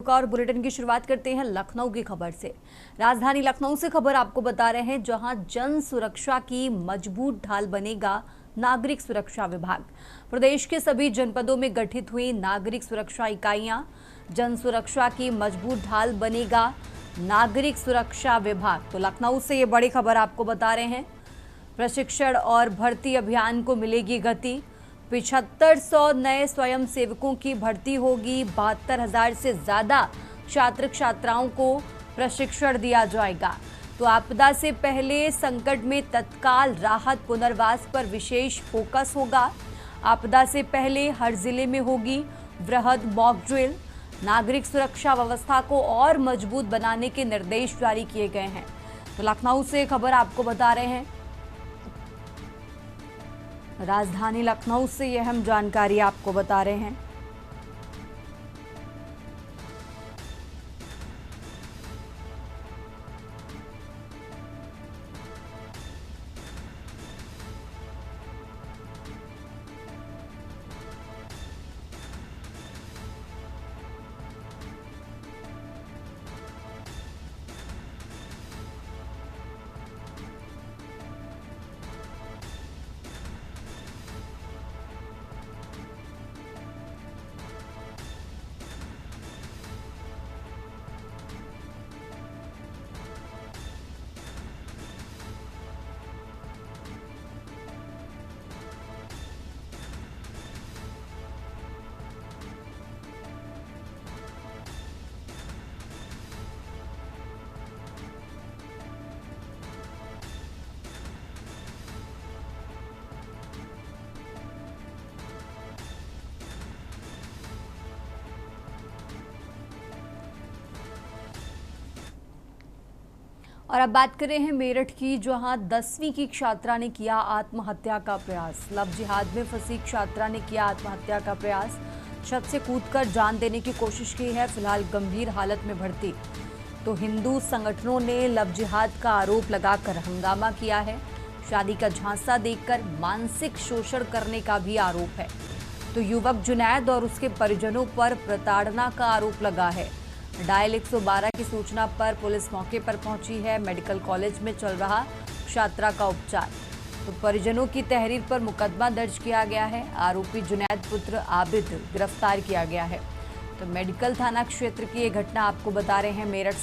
और बुलेटिन की शुरुआत करते हैं लखनऊ की खबर से। राजधानी लखनऊ से खबर आपको बता रहे हैं, जहां जन सुरक्षा की मजबूत ढाल बनेगा नागरिक सुरक्षा विभाग। प्रदेश के सभी जनपदों में गठित हुई नागरिक सुरक्षा इकाइयां, जन सुरक्षा की मजबूत ढाल बनेगा नागरिक सुरक्षा विभाग। तो लखनऊ से ये बड़ी खबर आपको बता रहे हैं। प्रशिक्षण और भर्ती अभियान को मिलेगी गति। 7500 नए स्वयं सेवकों की भर्ती होगी। 72,000 से ज्यादा छात्र छात्राओं को प्रशिक्षण दिया जाएगा। तो आपदा से पहले संकट में तत्काल राहत पुनर्वास पर विशेष फोकस होगा। आपदा से पहले हर जिले में होगी वृहद मॉक ड्रिल। नागरिक सुरक्षा व्यवस्था को और मजबूत बनाने के निर्देश जारी किए गए हैं। तो लखनऊ से खबर आपको बता रहे हैं। राजधानी लखनऊ से यह अहम जानकारी आपको बता रहे हैं। और अब बात कर रहे हैं मेरठ की, जहां 10वीं की छात्रा ने किया आत्महत्या का प्रयास। लव जिहाद में फंसी छात्रा ने किया आत्महत्या का प्रयास। छत से कूदकर जान देने की कोशिश की है, फिलहाल गंभीर हालत में भर्ती। तो हिंदू संगठनों ने लव जिहाद का आरोप लगाकर हंगामा किया है। शादी का झांसा देकर मानसिक शोषण करने का भी आरोप है। तो युवक जुनैद और उसके परिजनों पर प्रताड़ना का आरोप लगा है। डायल 112 की सूचना पर पुलिस मौके पर पहुंची है। मेडिकल कॉलेज में चल रहा छात्रा का उपचार। तो परिजनों की तहरीर पर मुकदमा दर्ज किया गया है। आरोपी जुनैद पुत्र आबिद गिरफ्तार किया गया है। तो मेडिकल थाना क्षेत्र की ये घटना आपको बता रहे हैं। मेरठ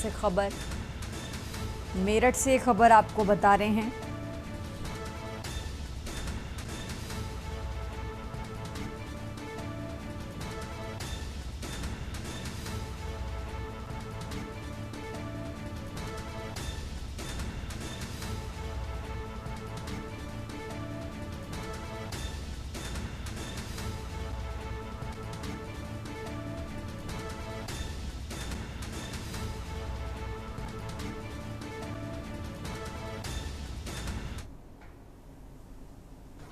से खबर आपको बता रहे हैं।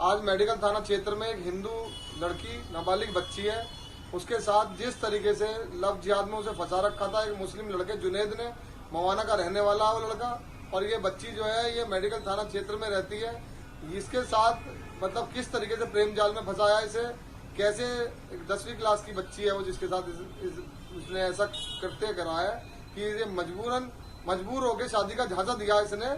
आज मेडिकल थाना क्षेत्र में एक हिंदू लड़की नाबालिग बच्ची है, उसके साथ जिस तरीके से लव जिहाद में उसे फंसा रखा था एक मुस्लिम लड़के जुनैद ने, मवाना का रहने वाला है वो लड़का, और ये बच्ची जो है ये मेडिकल थाना क्षेत्र में रहती है। इसके साथ मतलब किस तरीके से प्रेम जाल में फंसाया इसे, कैसे 10वीं क्लास की बच्ची है वो जिसके साथ उसने ऐसा कृत्य करा है कि ये मजबूर होके शादी का झांसा दिया इसने,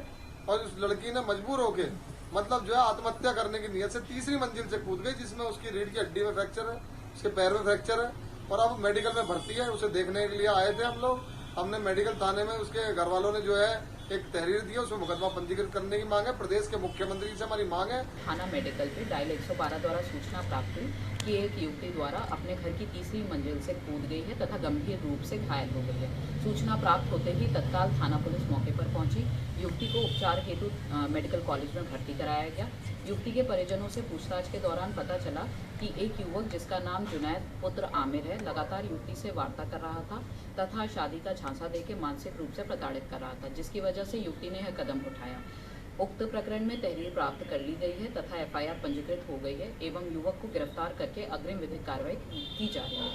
और उस लड़की ने मजबूर होके मतलब जो है आत्महत्या करने की नीयत से तीसरी मंजिल से कूद गई, जिसमें उसकी रीढ़ की हड्डी में फ्रैक्चर है, उसके पैर में फ्रैक्चर है, और अब मेडिकल में भर्ती है। उसे देखने के लिए आए थे हम लोग। हमने मेडिकल थाने में उसके घर वालों ने जो है एक तहरीर दी है, उसमें मुकदमा पंजीकृत करने की मांग है। प्रदेश के मुख्यमंत्री से हमारी मांग है। थाना मेडिकल पे डायल 112 द्वारा सूचना प्राप्त हुई कि एक युवती द्वारा अपने घर की तीसरी मंजिल से कूद गई है तथा गंभीर रूप से घायल हो गई है। सूचना प्राप्त होते ही तत्काल थाना पुलिस मौके पर पहुंची। युवती को उपचार हेतु मेडिकल कॉलेज में भर्ती कराया गया। युवती के परिजनों से पूछताछ के दौरान पता चला कि एक युवक जिसका नाम जुनैद पुत्र आमिर है लगातार युवती से वार्ता कर रहा था तथा शादी का झांसा देकर मानसिक रूप से प्रताड़ित कर रहा था, जिसकी वजह से युवती ने यह कदम उठाया। उक्त प्रकरण में तहरीर प्राप्त कर ली गई है तथा एफआईआर पंजीकृत हो गई है एवं युवक को गिरफ्तार करके अग्रिम विधिक कार्रवाई की जा रही है।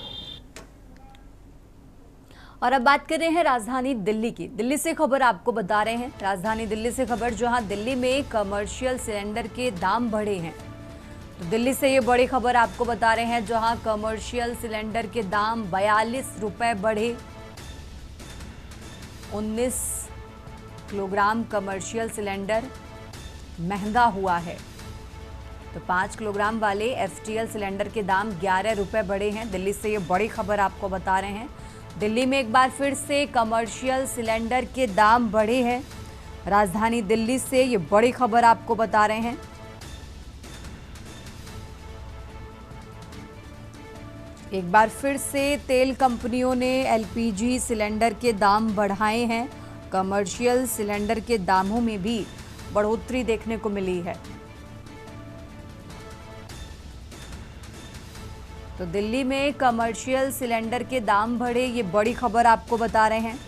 और अब बात कर रहे हैं राजधानी दिल्ली की। दिल्ली से खबर आपको बता रहे हैं। राजधानी दिल्ली से खबर, जहां दिल्ली में कमर्शियल सिलेंडर के दाम बढ़े हैं। तो दिल्ली से ये बड़ी खबर आपको बता रहे हैं, जहां कमर्शियल सिलेंडर के दाम 42 रुपए बढ़े। 19 किलोग्राम कमर्शियल सिलेंडर महंगा हुआ है। तो 5 किलोग्राम वाले FTL सिलेंडर के दाम 11 रुपए बढ़े हैं। दिल्ली से ये बड़ी खबर आपको बता रहे हैं। दिल्ली में एक बार फिर से कमर्शियल सिलेंडर के दाम बढ़े हैं। राजधानी दिल्ली से ये बड़ी खबर आपको बता रहे हैं। एक बार फिर से तेल कंपनियों ने LPG सिलेंडर के दाम बढ़ाए हैं। कमर्शियल सिलेंडर के दामों में भी बढ़ोतरी देखने को मिली है। तो दिल्ली में कमर्शियल सिलेंडर के दाम बढ़े, ये बड़ी खबर आपको बता रहे हैं।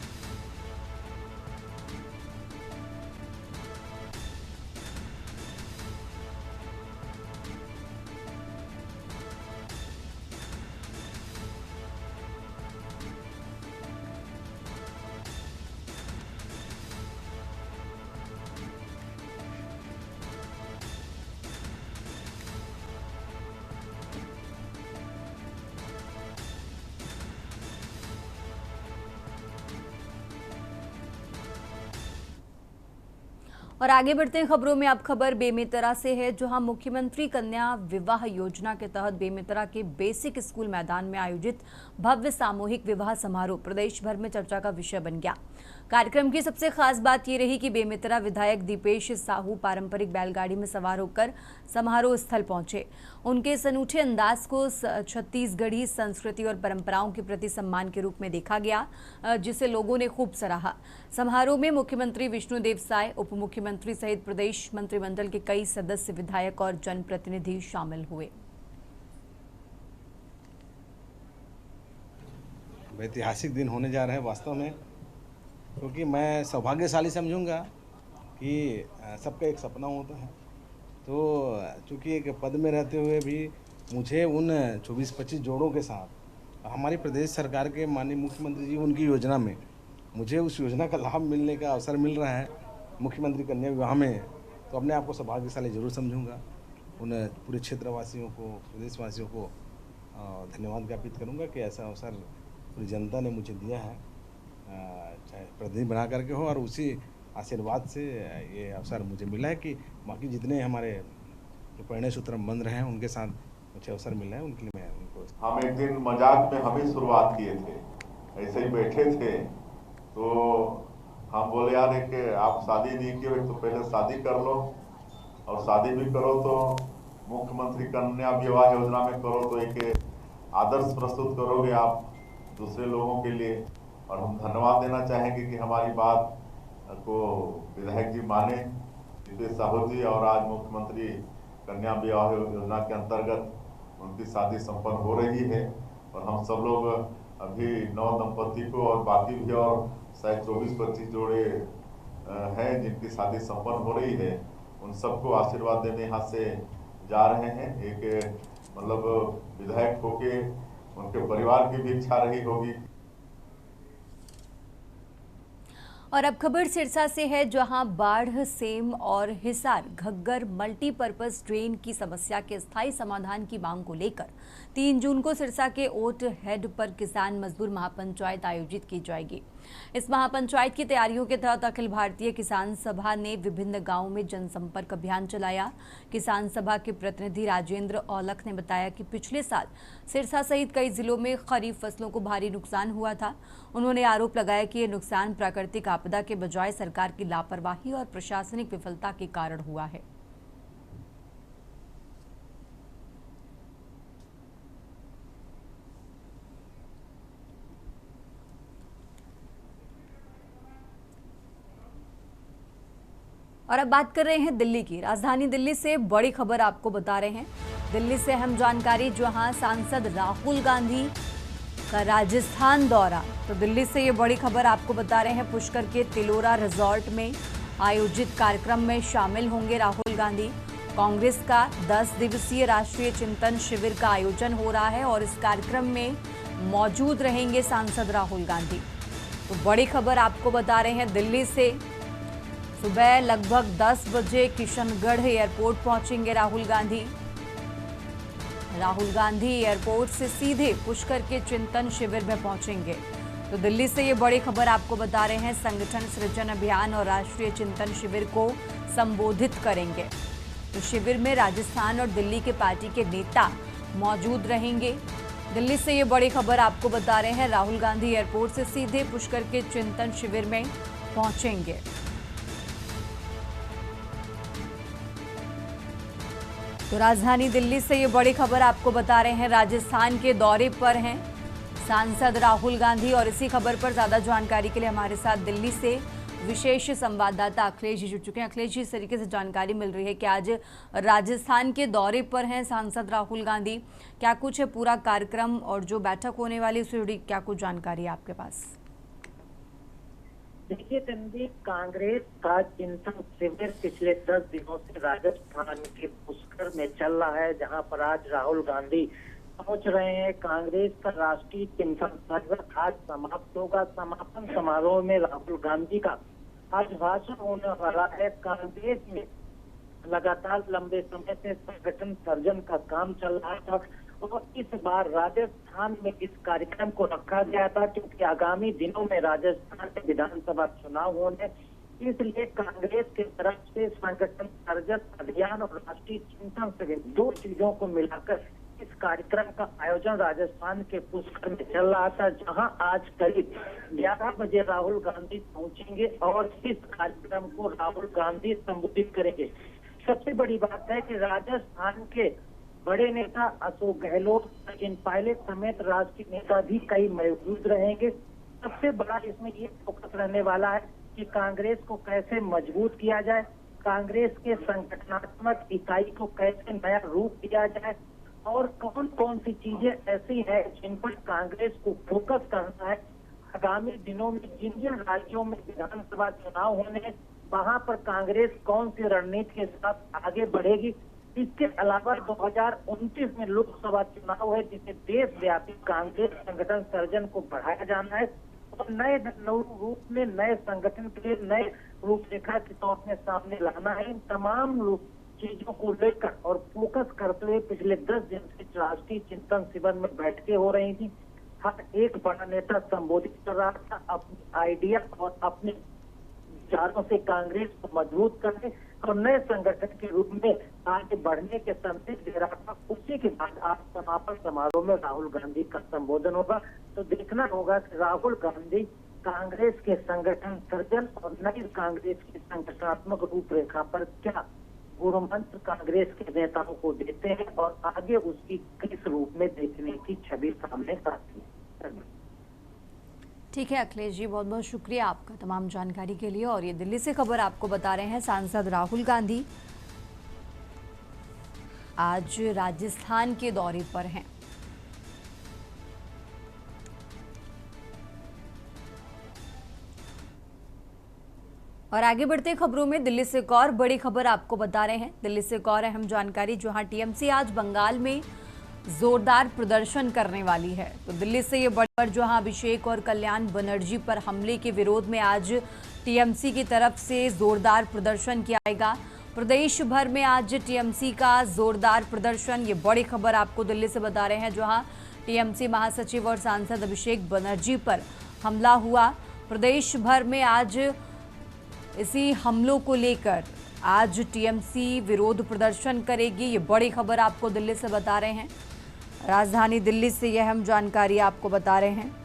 और आगे बढ़ते हैं खबरों में। अब खबर बेमेतरा से है, जहां मुख्यमंत्री कन्या विवाह योजना के तहत बेमेतरा के बेसिक स्कूल मैदान में आयोजित भव्य सामूहिक विवाह समारोह प्रदेश भर में चर्चा का विषय बन गया। कार्यक्रम की सबसे खास बात ये रही कि बेमेतरा विधायक दीपेश साहू पारंपरिक बैलगाड़ी में सवार होकर समारोह स्थल पहुंचे। उनके इस अनूठे अंदाज को छत्तीसगढ़ी संस्कृति और परंपराओं के प्रति सम्मान के रूप में देखा गया, जिसे लोगों ने खूब सराहा। समारोह में मुख्यमंत्री विष्णुदेव साय, उप मुख्यमंत्री सहित प्रदेश मंत्रिमंडल के कई सदस्य, विधायक और जनप्रतिनिधि शामिल हुए। ऐतिहासिक दिन होने जा रहे हैं वास्तव में, क्योंकि मैं सौभाग्यशाली समझूंगा कि सबका एक सपना होता है। तो चूँकि एक पद में रहते हुए भी मुझे उन 24-25 जोड़ों के साथ हमारी प्रदेश सरकार के माननीय मुख्यमंत्री जी उनकी योजना में मुझे उस योजना का लाभ मिलने का अवसर मिल रहा है मुख्यमंत्री कन्या विवाह में, तो अपने आप को सौभाग्यशाली जरूर समझूंगा। उन पूरे क्षेत्रवासियों को, प्रदेशवासियों को धन्यवाद ज्ञापित करूंगा कि ऐसा अवसर पूरी जनता ने मुझे दिया है, चाहे प्रतिनिधि बना करके हो, और उसी आशीर्वाद से ये अवसर मुझे मिला है कि बाकी जितने हमारे जो परिणय सूत्र बन रहे हैं उनके साथ मुझे अवसर मिला है, उनके लिए मैं उनको। हम एक दिन मजाक में हम ही शुरुआत किए थे, ऐसे ही बैठे थे, तो हम बोले यार एक आप शादी नहीं किए तो पहले शादी कर लो, और शादी भी करो तो मुख्यमंत्री कन्या विवाह योजना में करो तो एक आदर्श प्रस्तुत करोगे आप दूसरे लोगों के लिए। और हम धन्यवाद देना चाहेंगे कि हमारी बात को विधायक जी माने, दीपेश साहू जी, और आज मुख्यमंत्री कन्या विवाह योजना के अंतर्गत उनकी शादी संपन्न हो रही है। और हम सब लोग अभी 9 दंपति को और बाकी भी और शायद 24-25 जोड़े हैं जिनकी शादी संपन्न हो रही है, उन सबको आशीर्वाद देने यहाँ से जा रहे हैं। एक मतलब विधायक होके उनके परिवार की भी इच्छा रही होगी। और अब खबर सिरसा से है, जहां बाढ़, सेम और हिसार घग्गर मल्टीपर्पज ड्रेन की समस्या के स्थायी समाधान की मांग को लेकर 3 जून को सिरसा के ओट हेड पर किसान मजदूर महापंचायत आयोजित की जाएगी। इस महापंचायत की तैयारियों के तहत अखिल भारतीय किसान सभा ने विभिन्न गांवों में जनसंपर्क अभियान चलाया। किसान सभा के प्रतिनिधि राजेंद्र औलख ने बताया कि पिछले साल सिरसा सहित कई जिलों में खरीफ फसलों को भारी नुकसान हुआ था। उन्होंने आरोप लगाया कि ये नुकसान प्राकृतिक आपदा के बजाय सरकार की लापरवाही और प्रशासनिक विफलता के कारण हुआ है। और अब बात कर रहे हैं दिल्ली की। राजधानी दिल्ली से बड़ी खबर आपको बता रहे हैं। दिल्ली से अहम जानकारी, जहां सांसद राहुल गांधी का राजस्थान दौरा। तो दिल्ली से ये बड़ी खबर आपको बता रहे हैं। पुष्कर के तिलोरा रिजॉर्ट में आयोजित कार्यक्रम में शामिल होंगे राहुल गांधी। कांग्रेस का 10 दिवसीय राष्ट्रीय चिंतन शिविर का आयोजन हो रहा है और इस कार्यक्रम में मौजूद रहेंगे सांसद राहुल गांधी। तो बड़ी खबर आपको बता रहे हैं दिल्ली से। सुबह लगभग 10 बजे किशनगढ़ एयरपोर्ट पहुंचेंगे राहुल गांधी। राहुल गांधी एयरपोर्ट से सीधे पुष्कर के चिंतन शिविर में पहुंचेंगे। तो दिल्ली से ये बड़ी खबर आपको बता रहे हैं, संगठन सृजन अभियान और राष्ट्रीय चिंतन शिविर को संबोधित करेंगे। तो शिविर में राजस्थान और दिल्ली के पार्टी के नेता मौजूद रहेंगे। दिल्ली से ये बड़ी खबर आपको बता रहे हैं, राहुल गांधी एयरपोर्ट से सीधे पुष्कर के चिंतन शिविर में पहुंचेंगे। तो राजधानी दिल्ली से ये बड़ी खबर आपको बता रहे हैं, राजस्थान के दौरे पर हैं सांसद राहुल गांधी। और इसी खबर पर ज्यादा जानकारी के लिए हमारे साथ दिल्ली से विशेष संवाददाता अखिलेश जी जुड़ चुके हैं। अखिलेश जी, इस तरीके से जानकारी मिल रही है कि आज राजस्थान के दौरे पर हैं सांसद राहुल गांधी, क्या कुछ है पूरा कार्यक्रम और जो बैठक होने वाली उससे जुड़ी क्या कुछ जानकारी है आपके पास? देखिए तन्वी, कांग्रेस का चिंतन शिविर पिछले 10 दिनों से राजस्थान के पुष्कर में चल रहा है, जहां पर आज राहुल गांधी पहुंच रहे हैं। कांग्रेस का राष्ट्रीय चिंतन शिविर आज समाप्त होगा। समापन समारोह में राहुल गांधी का आज भाषण होने वाला है। कांग्रेस में लगातार लंबे समय से संगठन सर्जन का काम चल रहा था और इस बार राजस्थान में इस कार्यक्रम को रखा गया था, क्योंकि आगामी दिनों में राजस्थान में विधानसभा चुनाव होने, इसलिए कांग्रेस की तरफ से संगठन सर्जन अभियान और राष्ट्रीय चिंतन शिविर दो चीजों को मिलाकर इस कार्यक्रम का आयोजन राजस्थान के पुष्कर में चल रहा था, जहां आज करीब 11 बजे राहुल गांधी पहुंचेंगे और इस कार्यक्रम को राहुल गांधी संबोधित करेंगे। सबसे बड़ी बात है कि राजस्थान के बड़े नेता अशोक गहलोत, सचिन पायलट समेत राष्ट्रीय नेता भी कई मौजूद रहेंगे। सबसे बड़ा इसमें ये फोकस रहने वाला है कि कांग्रेस को कैसे मजबूत किया जाए, कांग्रेस के संगठनात्मक इकाई को कैसे नया रूप दिया जाए और कौन कौन सी चीजें ऐसी हैं जिन पर कांग्रेस को फोकस करना है। आगामी दिनों में जिन जिन राज्यों में विधानसभा चुनाव होने हैं, वहां पर कांग्रेस कौन सी रणनीति के साथ आगे बढ़ेगी। इसके अलावा 2029 में लोकसभा चुनाव है, जिसे देशव्यापी कांग्रेस संगठन सर्जन को बढ़ाया जाना है और नए रूप में नए संगठन के लिए नए रूपरेखा के तौर में सामने लाना है। इन तमाम चीजों को लेकर और फोकस करते हुए पिछले 10 दिन से राष्ट्रीय चिंतन शिविर में बैठकें हो रही थी। हर एक बड़ा नेता संबोधित कर रहा था, अपनी आइडिया और अपने विचारों से कांग्रेस को मजबूत करने और नए संगठन के रूप में आगे बढ़ने के संदेश दे रहा था। उसी के बाद आज समापन समारोह में राहुल गांधी का संबोधन होगा। तो देखना होगा कि राहुल गांधी कांग्रेस के संगठन सर्जन और नई कांग्रेस की संगठनात्मक रूपरेखा पर क्या गुरु मंत्र कांग्रेस के नेताओं को देते हैं और आगे उसकी किस रूप में देखने की छवि सामने आती है। ठीक है अखिलेश जी, बहुत बहुत शुक्रिया आपका तमाम जानकारी के लिए। और ये दिल्ली से खबर आपको बता रहे हैं, सांसद राहुल गांधी आज राजस्थान के दौरे पर हैं। और आगे बढ़ते खबरों में दिल्ली से एक और बड़ी खबर आपको बता रहे हैं। दिल्ली से एक और अहम जानकारी, जहां टीएमसी आज बंगाल में जोरदार प्रदर्शन करने वाली है। तो दिल्ली से ये बड़ी खबर, जहां अभिषेक और कल्याण बनर्जी पर हमले के विरोध में आज टीएमसी की तरफ से जोरदार प्रदर्शन किया जाएगा। प्रदेश भर में आज टीएमसी का जोरदार प्रदर्शन, ये बड़ी खबर आपको दिल्ली से बता रहे हैं, जहां टीएमसी महासचिव और सांसद अभिषेक बनर्जी पर हमला हुआ। प्रदेश भर में आज इसी हमलों को लेकर आज टीएमसी विरोध प्रदर्शन करेगी। ये बड़ी खबर आपको दिल्ली से बता रहे हैं, राजधानी दिल्ली से यह अहम जानकारी आपको बता रहे हैं।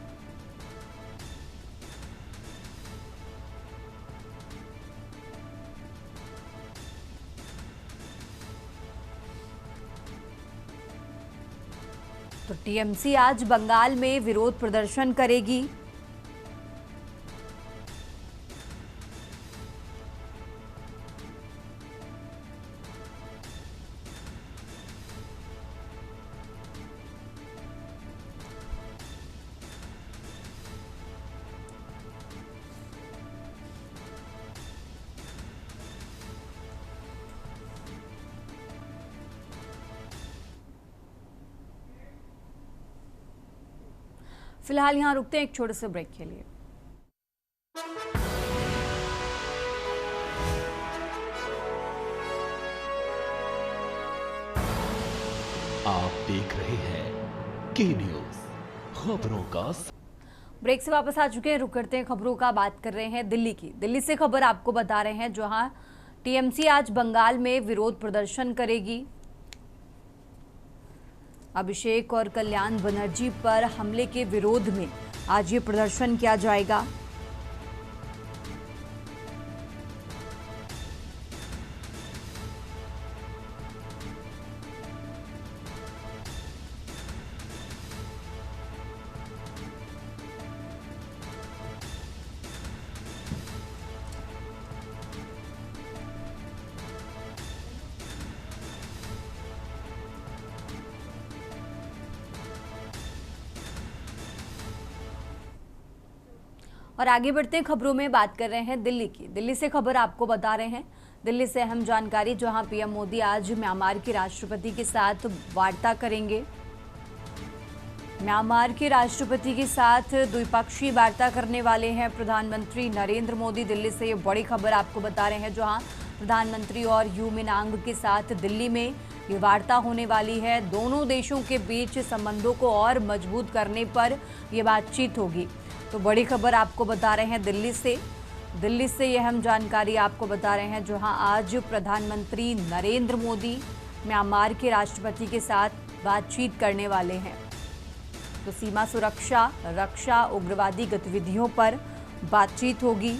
तो टीएमसी आज बंगाल में विरोध प्रदर्शन करेगी। फिलहाल यहां रुकते हैं एक छोटे से ब्रेक के लिए। आप देख रहे हैं के न्यूज, खबरों का। ब्रेक से वापस आ चुके हैं, रुक करते हैं खबरों का। बात कर रहे हैं दिल्ली की। दिल्ली से खबर आपको बता रहे हैं, जहां टीएमसी आज बंगाल में विरोध प्रदर्शन करेगी। अभिषेक और कल्याण बनर्जी पर हमले के विरोध में आज ये प्रदर्शन किया जाएगा। और आगे बढ़ते खबरों में बात कर रहे हैं दिल्ली की। दिल्ली से खबर आपको बता रहे हैं, दिल्ली से अहम जानकारी, जहां पीएम मोदी आज म्यांमार के राष्ट्रपति के साथ वार्ता करेंगे। म्यांमार के राष्ट्रपति के साथ द्विपक्षीय वार्ता करने वाले हैं प्रधानमंत्री नरेंद्र मोदी। दिल्ली से ये बड़ी खबर आपको बता रहे हैं, जहां प्रधानमंत्री और यू मिनांग के साथ दिल्ली में ये वार्ता होने वाली है। दोनों देशों के बीच संबंधों को और मजबूत करने पर ये बातचीत होगी। तो बड़ी खबर आपको बता रहे हैं दिल्ली से ये अहम जानकारी आपको बता रहे हैं, जहां आज प्रधानमंत्री नरेंद्र मोदी म्यांमार के राष्ट्रपति के साथ बातचीत करने वाले हैं। तो सीमा सुरक्षा, रक्षा, उग्रवादी गतिविधियों पर बातचीत होगी।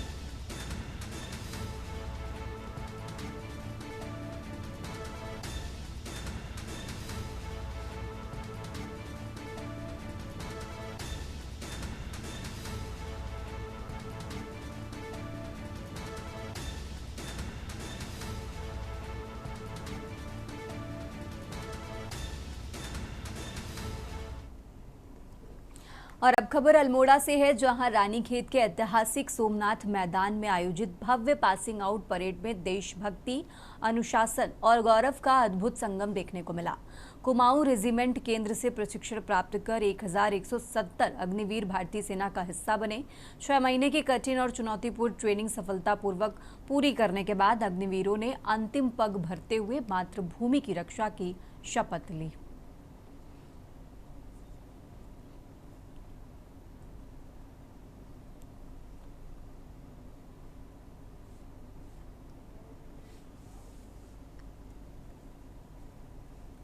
और अब खबर अल्मोड़ा से है, जहां रानीखेत के ऐतिहासिक सोमनाथ मैदान में आयोजित भव्य पासिंग आउट परेड में देशभक्ति, अनुशासन और गौरव का अद्भुत संगम देखने को मिला। कुमाऊं रेजिमेंट केंद्र से प्रशिक्षण प्राप्त कर 1170 अग्निवीर भारतीय सेना का हिस्सा बने। 6 महीने की कठिन और चुनौतीपूर्ण ट्रेनिंग सफलतापूर्वक पूरी करने के बाद अग्निवीरों ने अंतिम पग भरते हुए मातृभूमि की रक्षा की शपथ ली।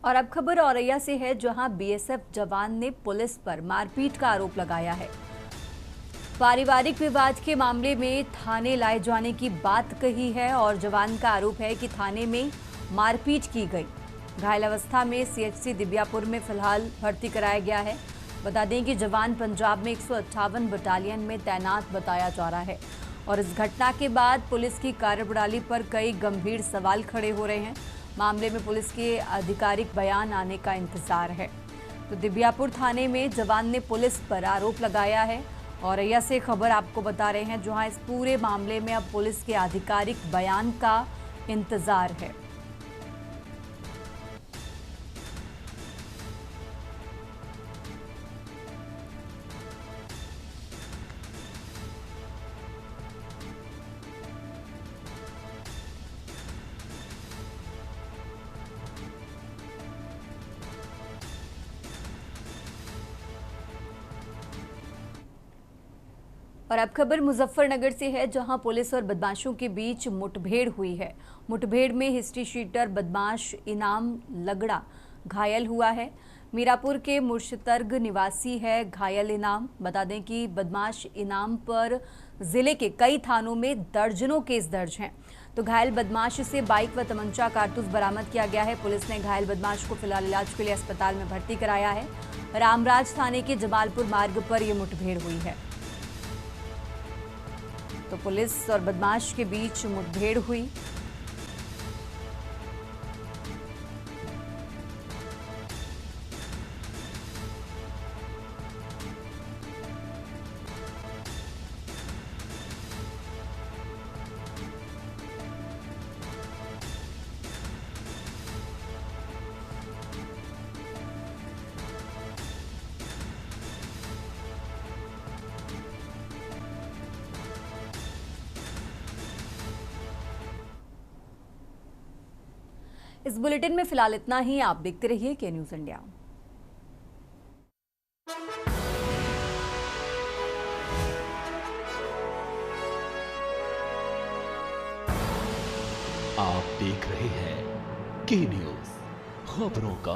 और अब खबर औरैया से है, जहां बीएसएफ जवान ने पुलिस पर मारपीट का आरोप लगाया है। पारिवारिक विवाद के मामले में थाने लाए जाने की बात कही है और जवान का आरोप है कि थाने में मारपीट की गई। घायल अवस्था में सीएचसी दिव्यापुर में फिलहाल भर्ती कराया गया है। बता दें कि जवान पंजाब में 158 बटालियन में तैनात बताया जा रहा है और इस घटना के बाद पुलिस की कार्यप्रणाली पर कई गंभीर सवाल खड़े हो रहे हैं। मामले में पुलिस के आधिकारिक बयान आने का इंतजार है। तो दिव्यापुर थाने में जवान ने पुलिस पर आरोप लगाया है। औरैया से खबर आपको बता रहे हैं, जहां इस पूरे मामले में अब पुलिस के आधिकारिक बयान का इंतजार है। और अब खबर मुजफ्फरनगर से है, जहां पुलिस और बदमाशों के बीच मुठभेड़ हुई है। मुठभेड़ में हिस्ट्री शीटर बदमाश इनाम लगड़ा घायल हुआ है। मीरापुर के मुर्शतर्ग निवासी है घायल इनाम। बता दें कि बदमाश इनाम पर जिले के कई थानों में दर्जनों केस दर्ज हैं। तो घायल बदमाश से बाइक व तमंचा कारतूस बरामद किया गया है। पुलिस ने घायल बदमाश को फिलहाल इलाज के लिए अस्पताल में भर्ती कराया है। रामराज थाने के जमालपुर मार्ग पर यह मुठभेड़ हुई है। तो पुलिस और बदमाश के बीच मुठभेड़ हुई। इस बुलेटिन में फिलहाल इतना ही। आप देखते रहिए के न्यूज़ इंडिया। आप देख रहे हैं के न्यूज, खबरों का